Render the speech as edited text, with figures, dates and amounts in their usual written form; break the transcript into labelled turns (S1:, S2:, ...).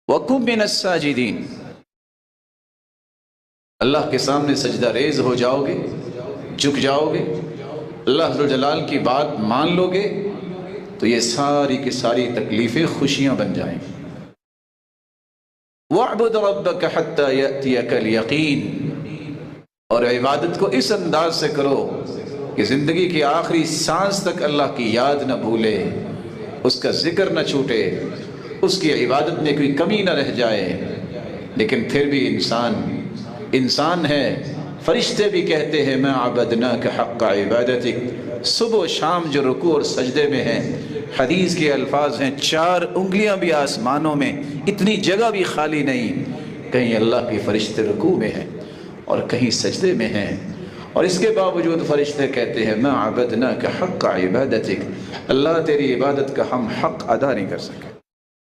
S1: وَقُمْ مِنَ السَّاجِدِينَ، اللہ کے سامنے سجدہ ریز ہو جاؤ گے، جھک جاؤ گے، اللہ ذو جلال کی بات مان لو گے تو یہ ساری کی ساری تکلیفیں خوشیاں بن جائیں گی۔ وَاعْبُدْ رَبَّكَ حَتَّى يَأْتِيَكَ الْيَقِينُ، اور عبادت کو اس انداز سے کرو کہ زندگی کی آخری سانس تک اللہ کی یاد نہ بھولے، اس کا ذکر نہ چھوٹے، اس کی عبادت میں کوئی کمی نہ رہ جائے۔ لیکن پھر بھی انسان ہے، فرشتے بھی کہتے ہیں مَا عَبَدْنَاكَ حَقَّ عِبَادَتِكَ، صبح و شام جو رکوع اور سجدے میں ہیں۔ حدیث کے الفاظ ہیں 4 انگلیاں بھی آسمانوں میں، اتنی جگہ بھی خالی نہیں، کہیں اللہ کے فرشتے رکوع میں ہیں اور کہیں سجدے میں ہیں، اور اس کے باوجود فرشتے کہتے ہیں مَا عَبَدْنَاكَ حَقَّ عِبَادَتِكَ، اللہ تیری عبادت کا ہم حق ادا نہیں کر سکے۔